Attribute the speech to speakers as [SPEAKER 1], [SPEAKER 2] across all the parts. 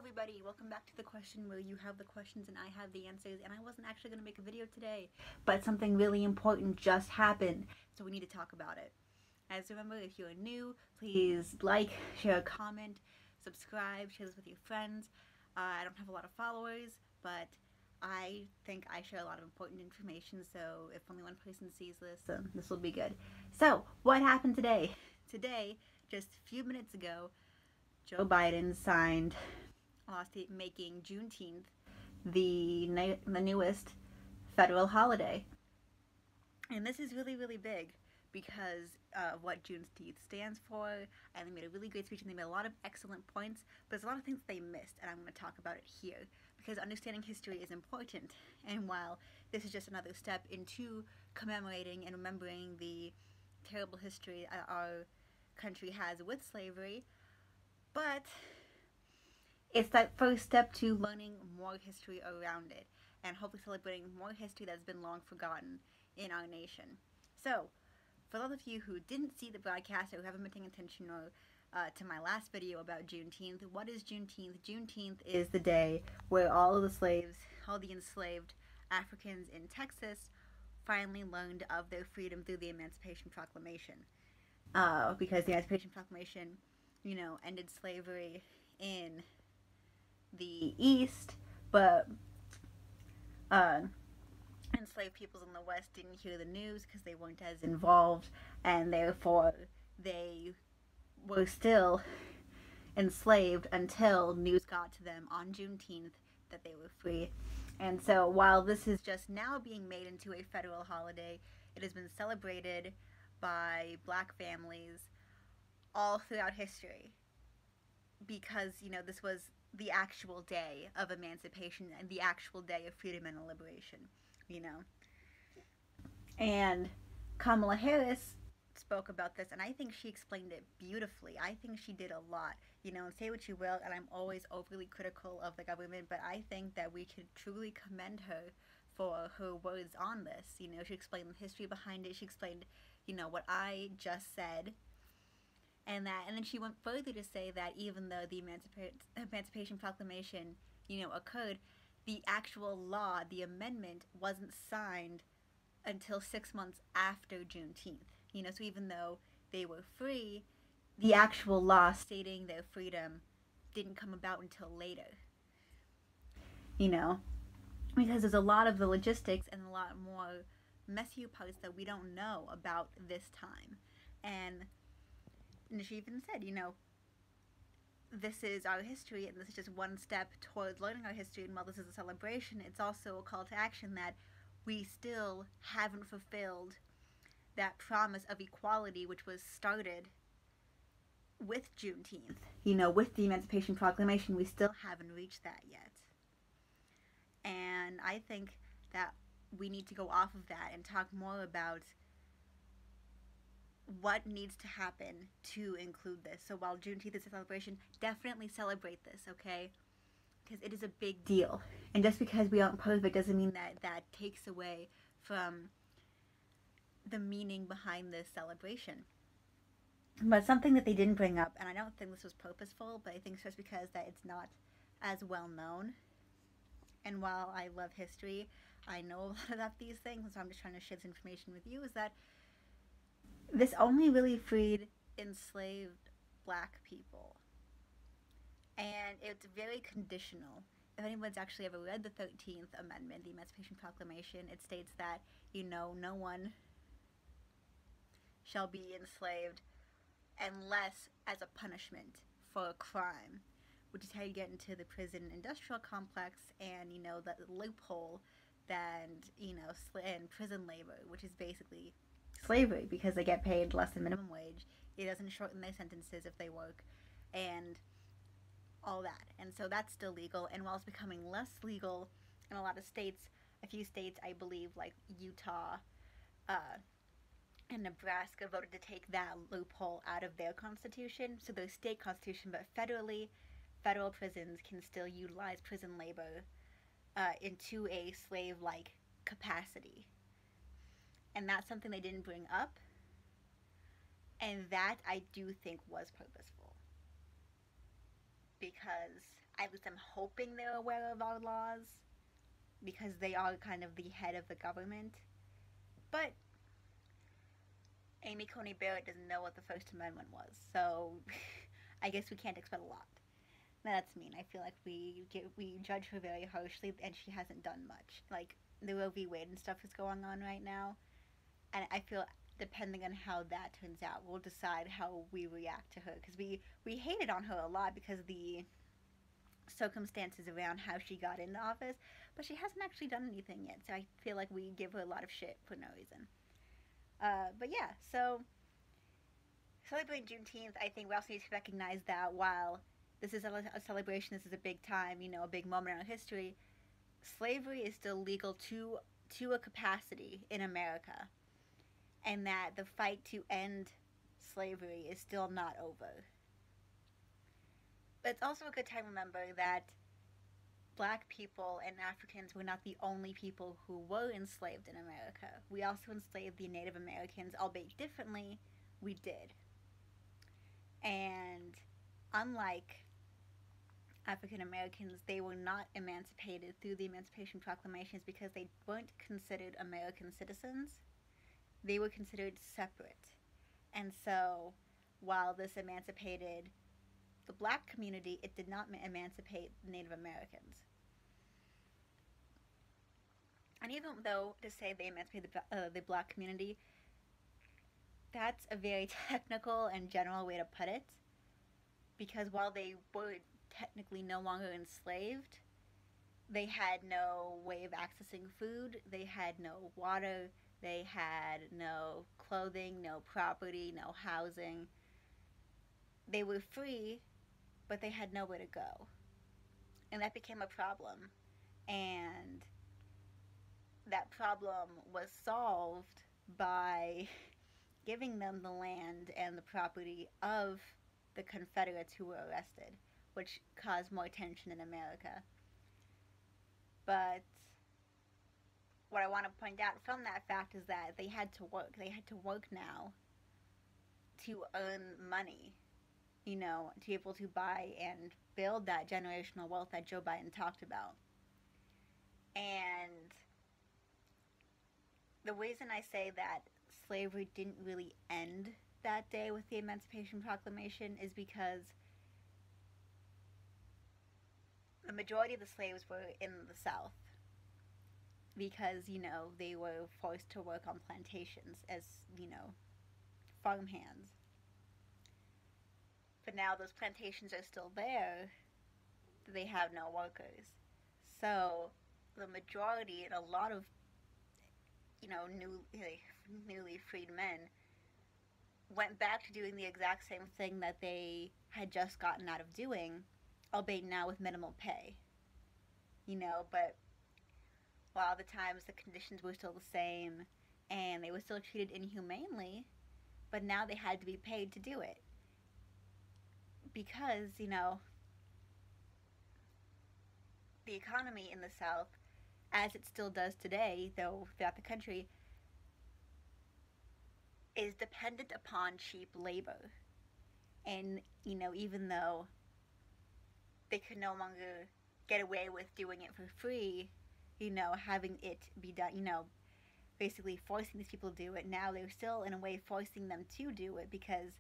[SPEAKER 1] everybody, welcome back to the question where you have the questions and I have the answers, and I wasn't actually going to make a video today, but something really important just happened, so we need to talk about it. As remember, if you're new, please like, share a comment, subscribe, share this with your friends. I don't have a lot of followers, but I think I share a lot of important information, so if only one person sees this, then this will be good. So, what happened today? Today, just a few minutes ago, Joe Biden signed a law making Juneteenth the newest federal holiday. And this is really, really big because of what Juneteenth stands for. And they made a really great speech and they made a lot of excellent points, but there's a lot of things they missed, and I'm going to talk about it here because understanding history is important. And while this is just another step into commemorating and remembering the terrible history our country has with slavery, but it's that first step to learning more history around it and hopefully celebrating more history that's been long forgotten in our nation. So, for those of you who didn't see the broadcast or who haven't been paying attention or to my last video about Juneteenth, what is Juneteenth? Juneteenth is the day where all of the slaves, all the enslaved Africans in Texas finally learned of their freedom through the Emancipation Proclamation. Because the Emancipation Proclamation, ended slavery in the East, but enslaved peoples in the West didn't hear the news because they weren't as involved, and therefore they were still enslaved until news got to them on Juneteenth that they were free. And so while this is just now being made into a federal holiday, it has been celebrated by black families all throughout history because, this was the actual day of emancipation and the actual day of freedom and liberation, And Kamala Harris spoke about this, and I think she explained it beautifully. I think she did a lot, and say what you will, and I'm always overly critical of the government, but I think that we should truly commend her for her words on this. She explained the history behind it. She explained, what I just said. And then she went further to say that even though the Emancipation Proclamation, occurred, the actual law, the amendment, wasn't signed until 6 months after Juneteenth. So even though they were free, the actual law stating their freedom didn't come about until later. Because there's a lot of the logistics and a lot more messier parts that we don't know about this time. And she even said, this is our history and this is just one step towards learning our history, and while this is a celebration, it's also a call to action that we still haven't fulfilled that promise of equality which was started with Juneteenth. With the Emancipation Proclamation, we still haven't reached that yet. And I think that we need to go off of that and talk more about what needs to happen to include this. So while Juneteenth is a celebration, definitely celebrate this, okay? Because it is a big deal. And just because we aren't part of it doesn't mean that that takes away from the meaning behind this celebration. But something that they didn't bring up, and I don't think this was purposeful, but I think it's just because that it's not as well known. And while I love history, I know a lot about these things, and so I'm just trying to share this information with you, is that this only really freed enslaved black people. And it's very conditional. If anyone's actually ever read the 13th Amendment, the Emancipation Proclamation, it states that, no one shall be enslaved unless as a punishment for a crime, which is how you get into the prison industrial complex and, the loophole that, and prison labor, which is basically slavery because they get paid less than minimum wage. It doesn't shorten their sentences if they work and all that. And so that's still legal. And while it's becoming less legal in a lot of states, a few states, I believe, like Utah and Nebraska, voted to take that loophole out of their constitution, so their state constitution, but federally, federal prisons can still utilize prison labor into a slave-like capacity. And that's something they didn't bring up, and that I do think was purposeful. because at least I'm hoping they're aware of our laws because they are kind of the head of the government. But Amy Coney Barrett doesn't know what the First Amendment was, so I guess we can't expect a lot. No, that's mean. I feel like we judge her very harshly, and she hasn't done much. Like the Roe v. Wade and stuff is going on right now, and I feel depending on how that turns out, we'll decide how we react to her. Because we hated on her a lot because of the circumstances around how she got into office, but she hasn't actually done anything yet. So I feel like we give her a lot of shit for no reason. But yeah, so celebrating Juneteenth, I think we also need to recognize that while this is a celebration, this is a big time, you know, a big moment in our history, slavery is still legal to a capacity in America, and that the fight to end slavery is still not over. But it's also a good time to remember that black people and Africans were not the only people who were enslaved in America. We also enslaved the Native Americans, albeit differently, we did. And unlike African Americans, they were not emancipated through the Emancipation Proclamations because they weren't considered American citizens. They were considered separate. And so, while this emancipated the black community, it did not emancipate Native Americans. And even though to say they emancipated the black community, that's a very technical and general way to put it. Because while they were technically no longer enslaved, they had no way of accessing food, they had no water, they had no clothing, no property, no housing. They were free, but they had nowhere to go. And that became a problem. And that problem was solved by giving them the land and the property of the Confederates who were arrested, which caused more tension in America. But what I want to point out from that fact is that they had to work. They had to work now to earn money, you know, to be able to buy and build that generational wealth that Joe Biden talked about. And the reason I say that slavery didn't really end that day with the Emancipation Proclamation is because the majority of the slaves were in the South. Because, you know, they were forced to work on plantations as, you know, farmhands. But now those plantations are still there, they have no workers. So the majority and a lot of, you know, newly freed men went back to doing the exact same thing that they had just gotten out of doing, albeit now with minimal pay. You know, but a lot of the times the conditions were still the same and they were still treated inhumanely, but now they had to be paid to do it. Because, you know, the economy in the South, as it still does today, though throughout the country, is dependent upon cheap labor. And, you know, even though they could no longer get away with doing it for free, you know, having it be done, you know, basically forcing these people to do it, now they're still, in a way, forcing them to do it because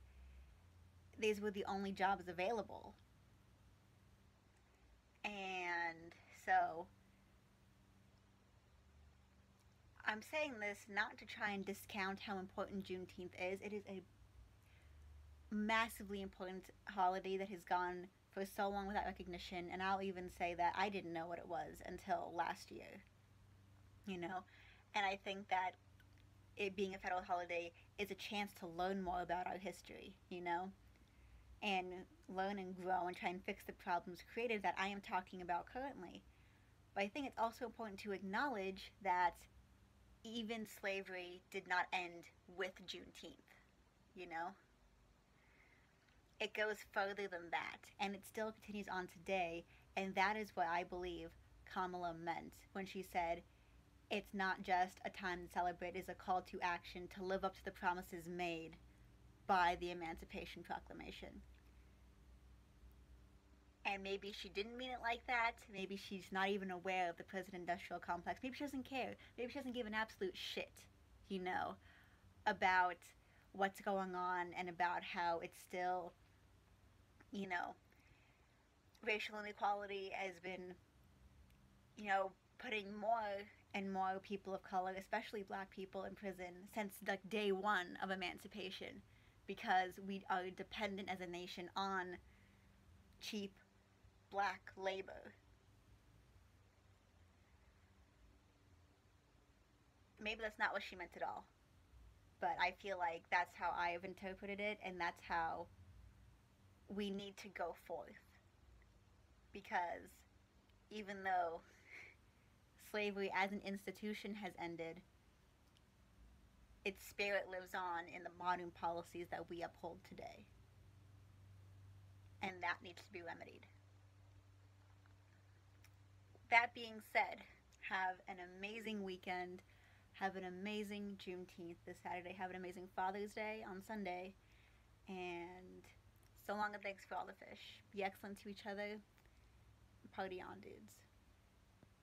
[SPEAKER 1] these were the only jobs available. And so I'm saying this not to try and discount how important Juneteenth is. It is a massively important holiday that has gone for so long without recognition, and I'll even say that I didn't know what it was until last year, you know. And I think that it being a federal holiday is a chance to learn more about our history, you know, and learn and grow and try and fix the problems created that I am talking about currently. But I think it's also important to acknowledge that even slavery did not end with Juneteenth, you know? It goes further than that, and it still continues on today, and that is what I believe Kamala meant when she said, it's not just a time to celebrate, it's a call to action to live up to the promises made by the Emancipation Proclamation. And maybe she didn't mean it like that. Maybe she's not even aware of the prison industrial complex. Maybe she doesn't care. Maybe she doesn't give an absolute shit, you know, about what's going on and about how it's still, you know, racial inequality has been, you know, putting more and more people of color, especially black people, in prison since like day one of emancipation, because we are dependent as a nation on cheap black labor. Maybe that's not what she meant at all, but I feel like that's how I've interpreted it, and that's how we need to go forth. Because even though slavery as an institution has ended, its spirit lives on in the modern policies that we uphold today. And that needs to be remedied. That being said, have an amazing weekend. Have an amazing Juneteenth this Saturday. Have an amazing Father's Day on Sunday. And so long and thanks for all the fish. Be excellent to each other. Party on, dudes.